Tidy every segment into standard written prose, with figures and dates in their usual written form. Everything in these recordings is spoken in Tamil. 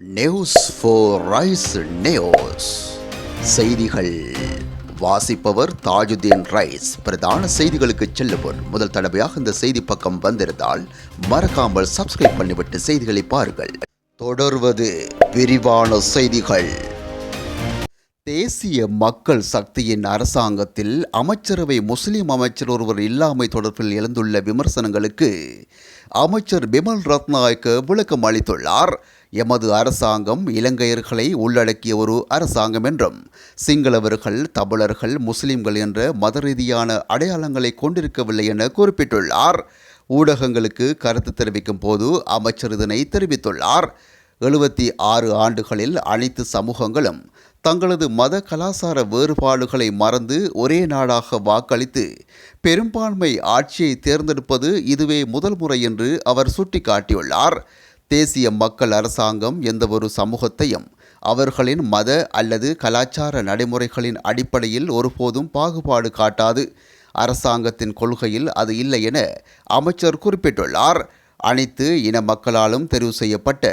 நியூஸ் ஃபார் ரைஸ் நியூஸ் செய்திகள் வாசிப்பவர் தாஜுதீன் ரைஸ். பிரதான செய்திகளுக்கு செல்லும் முதல் தடவையாக இந்த செய்தி பக்கம் வந்திருந்தால் மறக்காமல் சப்ஸ்கிரைப் பண்ணிவிட்டு செய்திகளை பாருங்கள். தொடர்வது விரிவான செய்திகள். தேசிய மக்கள் சக்தியின் அரசாங்கத்தில் அமைச்சரவை முஸ்லிம் அமைச்சர் ஒருவர் இல்லாமை தொடர்பில் எழுந்துள்ள விமர்சனங்களுக்கு அமைச்சர் பிமல் ரத்நாயக்க விளக்கம் அளித்துள்ளார். எமது அரசாங்கம் இலங்கையர்களை உள்ளடக்கிய ஒரு அரசாங்கம் என்றும் சிங்களவர்கள், தமிழர்கள், முஸ்லிம்கள் என்ற மத ரீதியான அடையாளங்களை கொண்டிருக்கவில்லை என குறிப்பிட்டுள்ளார். ஊடகங்களுக்கு கருத்து தெரிவிக்கும் போது அமைச்சர் இதனை தெரிவித்துள்ளார். 76 ஆண்டுகளில் அனைத்து சமூகங்களும் தங்களது மத கலாச்சார வேறுபாடுகளை மறந்து ஒரே நாடாக வாக்களித்து பெரும்பான்மை ஆட்சியை தேர்ந்தெடுப்பது இதுவே முதல் முறை என்று அவர் சுட்டிக்காட்டியுள்ளார். தேசிய மக்கள் அரசாங்கம் எந்தவொரு சமூகத்தையும் அவர்களின் மத அல்லது கலாச்சார நடைமுறைகளின் அடிப்படையில் ஒருபோதும் பாகுபாடு காட்டாது. அரசாங்கத்தின் கொள்கையில் அது இல்லை என அமைச்சர் குறிப்பிட்டுள்ளார். அனைத்து இன மக்களாலும் தெரிவு செய்யப்பட்ட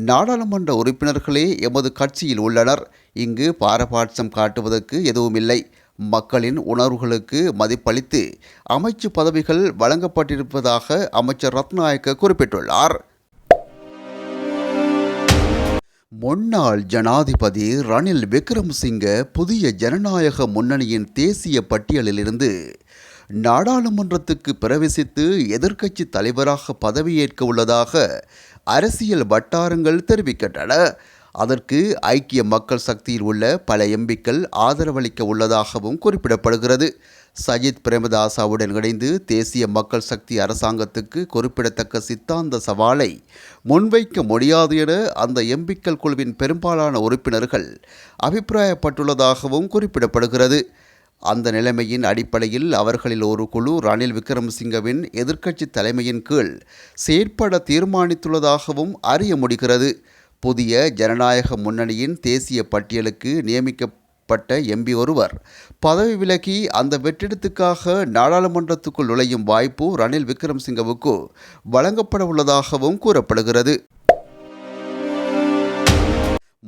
நாடாளுமன்ற உறுப்பினர்களே எமது கட்சியில் உள்ளனர். இங்கு பாரபாட்சம் காட்டுவதற்கு எதுவுமில்லை. மக்களின் உணர்வுகளுக்கு மதிப்பளித்து அமைச்சு பதவிகள் வழங்கப்பட்டிருப்பதாக அமைச்சர் ரத்நாயக்க குறிப்பிட்டுள்ளார். முன்னாள் ஜனாதிபதி ரணில் விக்ரமசிங்க புதிய ஜனநாயக முன்னணியின் தேசிய பட்டியலிலிருந்து நாடாளுமன்றத்துக்கு பிரவேசித்து எதிர்க்கட்சி தலைவராக பதவியேற்க உள்ளதாக அரசியல் வட்டாரங்கள் தெரிவிக்கின்றன. அதற்கு ஐக்கிய மக்கள் சக்தியில் உள்ள பல எம்பிக்கள் ஆதரவளிக்க உள்ளதாகவும் குறிப்பிடப்படுகிறது. சஜித் பிரேமதாசவுடன் இணைந்து தேசிய மக்கள் சக்தி அரசாங்கத்துக்கு குறிப்பிடத்தக்க சித்தாந்த சவாலை முன்வைக்க முடியாது என அந்த எம்பிக்கள் குழுவின் பெரும்பாலான உறுப்பினர்கள் அபிப்பிராயப்பட்டுள்ளதாகவும் குறிப்பிடப்படுகிறது. அந்த நிலைமையின் அடிப்படையில் அவர்களில் ஒரு குழு ரணில் விக்ரமசிங்கவின் எதிர்க்கட்சி தலைமையின் கீழ் செயற்பட தீர்மானித்துள்ளதாகவும் அறிய முடிகிறது. புதிய ஜனநாயக முன்னணியின் தேசிய பட்டியலுக்கு நியமிக்கப்பட்ட எம்பி ஒருவர் பதவி விலகி அந்த வெற்றிடத்துக்காக நாடாளுமன்றத்துக்குள் நுழையும் வாய்ப்பு ரணில் விக்ரமசிங்கவுக்கு வழங்கப்பட உள்ளதாகவும் கூறப்படுகிறது.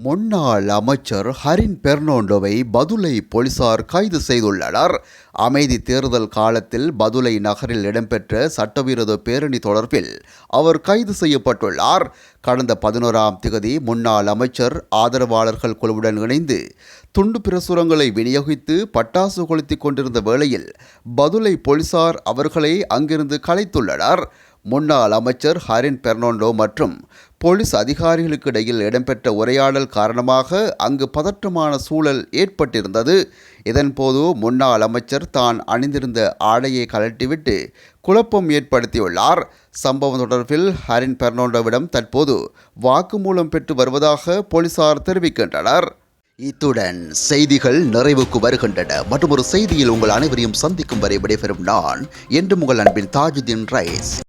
முன்னாள் அமைச்சர் ஹரின் பெர்னாண்டோவை பதுளை போலீசார் கைது செய்துள்ளனர். அமைதி தேர்தல் காலத்தில் பதுளை நகரில் இடம்பெற்ற சட்டவிரோத பேரணி தொடர்பில் அவர் கைது செய்யப்பட்டுள்ளார். கடந்த 11ஆம் திகதி முன்னாள் அமைச்சர் ஆதரவாளர்கள் குழுவுடன் இணைந்து துண்டு பிரசுரங்களை விநியோகித்து பட்டாசு கொளுத்திக் கொண்டிருந்த வேளையில் பதுளை போலீசார் அவர்களை அங்கிருந்து கலைத்துள்ளனர். முன்னாள் அமைச்சர் ஹரின் பெர்னாண்டோ மற்றும் போலீஸ் அதிகாரிகளுக்கு இடையில் இடம்பெற்ற உரையாடல் காரணமாக அங்கு பதற்றமான சூழல் ஏற்பட்டிருந்தது. இதன்போது முன்னாள் அமைச்சர் தான் அணிந்திருந்த ஆடையை கழட்டிவிட்டு குழப்பம் ஏற்படுத்தியுள்ளார். சம்பவம் தொடர்பில் ஹரின் பெர்னாண்டோவிடம் தற்போது வாக்குமூலம் பெற்று வருவதாக போலீசார் தெரிவிக்கின்றனர். இத்துடன் செய்திகள் நிறைவுக்கு வருகின்றன. மற்றும் ஒரு செய்தியில் உங்கள் அனைவரையும் சந்திக்கும் வரை விடைபெறும் நான் என்றும் உங்கள் அன்பின் தாஜுதீன் ரைஸ்.